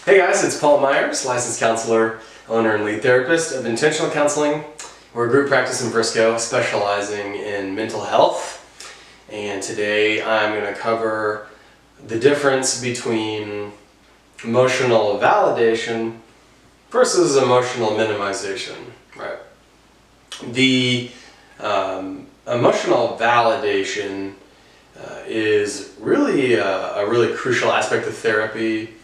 Hey guys, it's Paul Myers, licensed counselor, owner and lead therapist of Intentional Counseling. We're a group practice in Frisco specializing in mental health. And today I'm going to cover the difference between emotional validation versus emotional minimization. Right? The emotional validation is really a really crucial aspect of therapy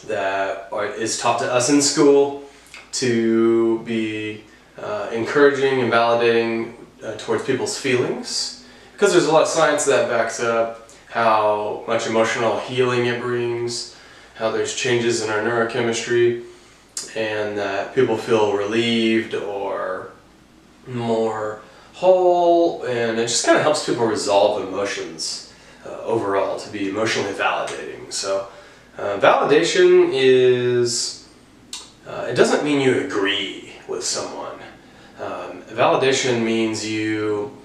that is taught to us in school to be encouraging and validating towards people's feelings, because there's a lot of science that backs up how much emotional healing it brings, how there's changes in our neurochemistry, and that people feel relieved or more whole, and it just kind of helps people resolve emotions overall, to be emotionally validating. So validation is, it doesn't mean you agree with someone. Validation means you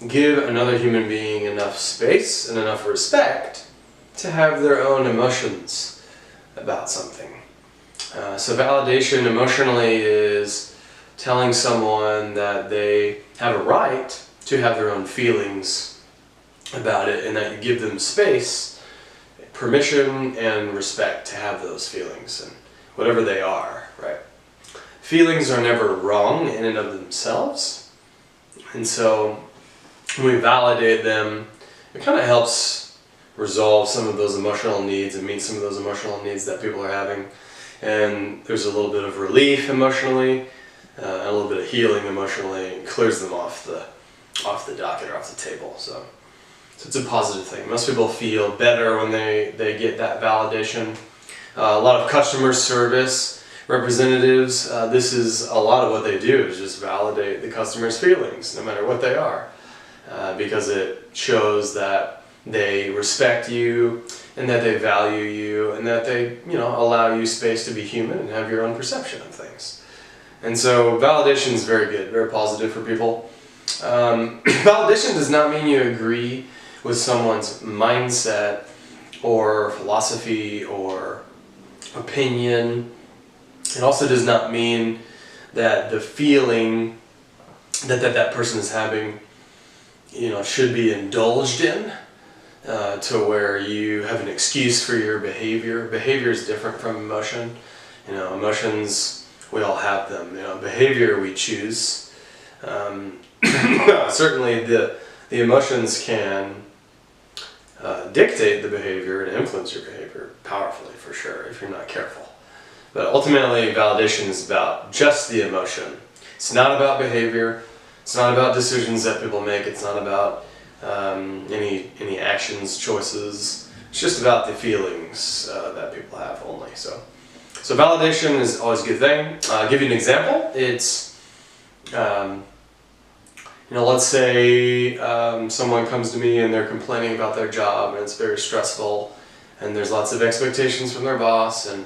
give another human being enough space and enough respect to have their own emotions about something. So validation emotionally is telling someone that they have a right to have their own feelings about it, and that you give them space, permission, and respect to have those feelings, and whatever they are, right? Feelings are never wrong in and of themselves, and so when we validate them, it kind of helps resolve some of those emotional needs and meet some of those emotional needs that people are having, and there's a little bit of relief emotionally, a little bit of healing emotionally. It clears them off the docket or off the table. So it's a positive thing. Most people feel better when they get that validation. A lot of customer service representatives, this is a lot of what they do, is just validate the customer's feelings, no matter what they are, because it shows that they respect you and that they value you and that they, allow you space to be human and have your own perception of things. And so validation is very good, very positive for people. Validation does not mean you agree with someone's mindset or philosophy or opinion. It also does not mean that the feeling that person is having, should be indulged in to where you have an excuse for your behavior. Behavior is different from emotion. Emotions, we all have them. Behavior we choose. Certainly the emotions can dictate the behavior and influence your behavior powerfully, for sure, if you're not careful. But ultimately, validation is about just the emotion. It's not about behavior. It's not about decisions that people make. It's not about any actions, choices. It's just about the feelings that people have only. So validation is always a good thing. I'll give you an example. It's, let's say someone comes to me and they're complaining about their job and it's very stressful, and there's lots of expectations from their boss, and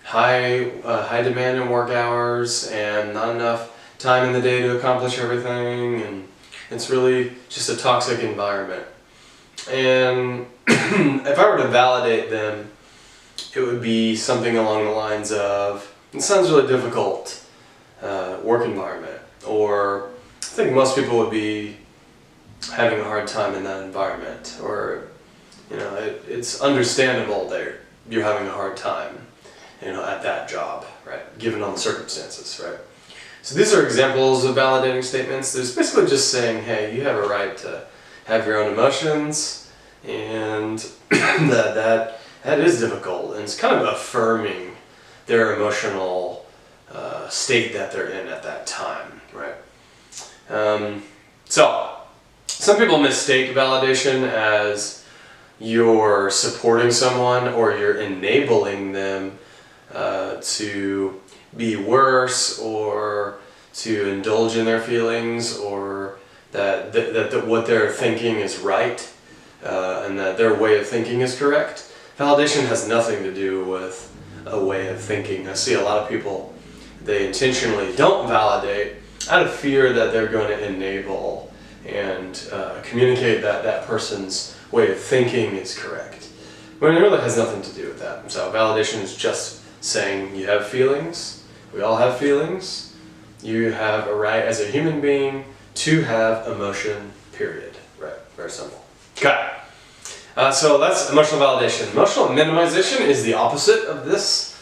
high demand in work hours, and not enough time in the day to accomplish everything, and it's really just a toxic environment. And if I were to validate them, it would be something along the lines of, it sounds really difficult work environment, or I think most people would be having a hard time in that environment, or it's understandable that you're having a hard time at that job, right, given all the circumstances, right? So these are examples of validating statements. There's basically just saying, hey, you have a right to have your own emotions, and that is difficult, and it's kind of affirming their emotional state that they're in at that time, right? So some people mistake validation as you're supporting someone or you're enabling them to be worse, or to indulge in their feelings, or that what they're thinking is right, and that their way of thinking is correct. Validation has nothing to do with a way of thinking. I see a lot of people, they intentionally don't validate out of fear that they're going to enable and communicate that person's way of thinking is correct, when it really has nothing to do with that. So validation is just saying you have feelings, we all have feelings, you have a right as a human being to have emotion, period. Right, very simple. Okay, so that's emotional validation. Emotional minimization is the opposite of this.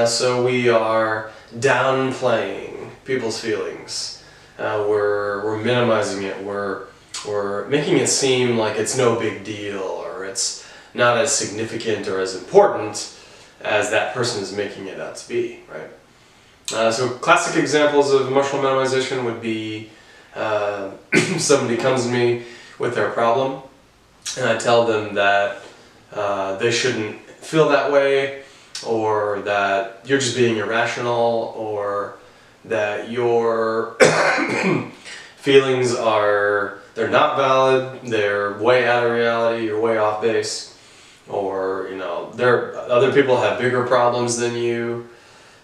So we are downplaying people's feelings. We're minimizing it. We're making it seem like it's no big deal, or it's not as significant or as important as that person is making it out to be, right? So classic examples of emotional minimization would be somebody comes to me with their problem, and I tell them that they shouldn't feel that way, or that you're just being irrational, or that your feelings they're not valid, they're way out of reality, you're way off base, or other people have bigger problems than you,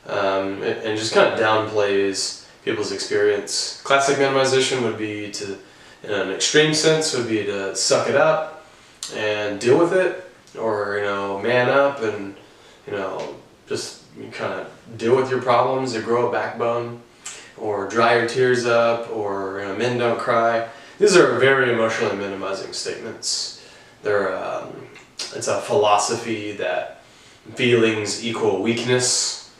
and just kind of downplays people's experience. Classic minimization would be in an extreme sense, would be to suck it up and deal with it, or man up and just kind of deal with your problems, or grow a backbone, or dry your tears up, or men don't cry. These are very emotionally minimizing statements. It's a philosophy that feelings equal weakness,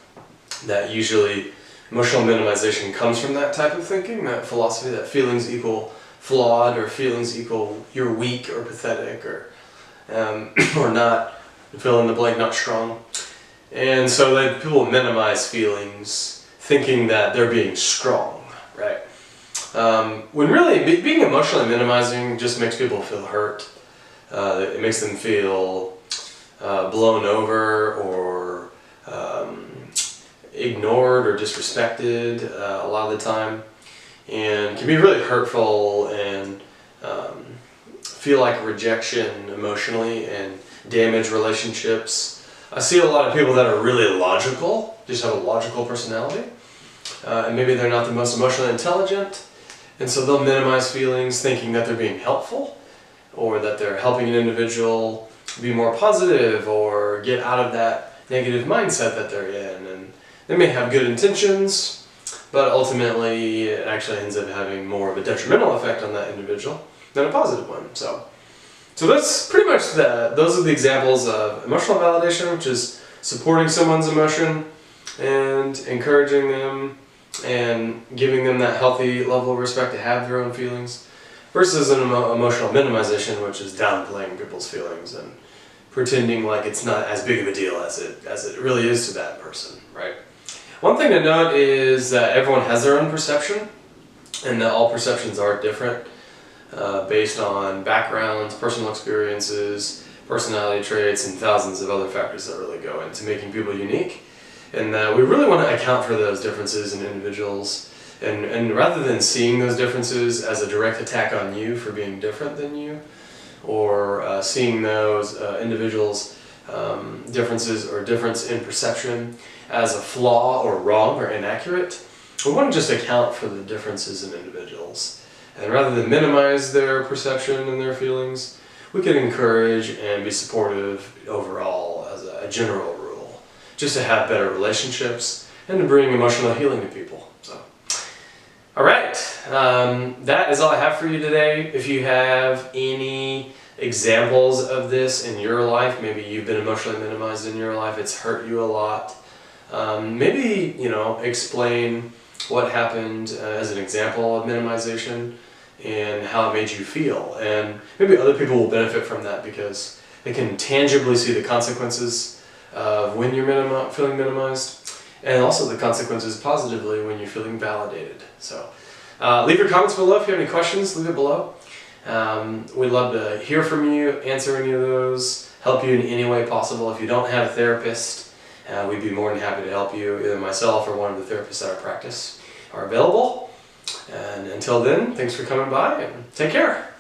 that usually emotional minimization comes from that type of thinking, that philosophy that feelings equal flawed, or feelings equal you're weak or pathetic, or not, fill in the blank, not strong. And so that people minimize feelings thinking that they're being strong, right? When really being emotionally minimizing just makes people feel hurt. It makes them feel blown over, or ignored or disrespected a lot of the time, and can be really hurtful and feel like rejection emotionally and damage relationships. I see a lot of people that are really logical, just have a logical personality, and maybe they're not the most emotionally intelligent, and so they'll minimize feelings thinking that they're being helpful, or that they're helping an individual be more positive or get out of that negative mindset that they're in. And they may have good intentions, but ultimately it actually ends up having more of a detrimental effect on that individual than a positive one. So that's pretty much those are the examples of emotional validation, which is supporting someone's emotion and encouraging them and giving them that healthy level of respect to have their own feelings, versus an emotional minimization, which is downplaying people's feelings and pretending like it's not as big of a deal as it really is to that person, right? One thing to note is that everyone has their own perception, and that all perceptions are different based on backgrounds, personal experiences, personality traits, and thousands of other factors that really go into making people unique. And we really want to account for those differences in individuals, and rather than seeing those differences as a direct attack on you for being different than you, or seeing those individuals' differences or difference in perception as a flaw or wrong or inaccurate, we want to just account for the differences in individuals. And rather than minimize their perception and their feelings, we can encourage and be supportive overall as a general rule, just to have better relationships and to bring emotional healing to people. So, all right, that is all I have for you today. If you have any examples of this in your life, maybe you've been emotionally minimized in your life, it's hurt you a lot, maybe explain what happened as an example of minimization and how it made you feel, and maybe other people will benefit from that because they can tangibly see the consequences of when you're feeling minimized, and also the consequences positively when you're feeling validated. So leave your comments below. If you have any questions, leave it below. We'd love to hear from you, answer any of those, help you in any way possible. If you don't have a therapist, we'd be more than happy to help you. Either myself or one of the therapists at our practice are available. And until then, thanks for coming by, and take care.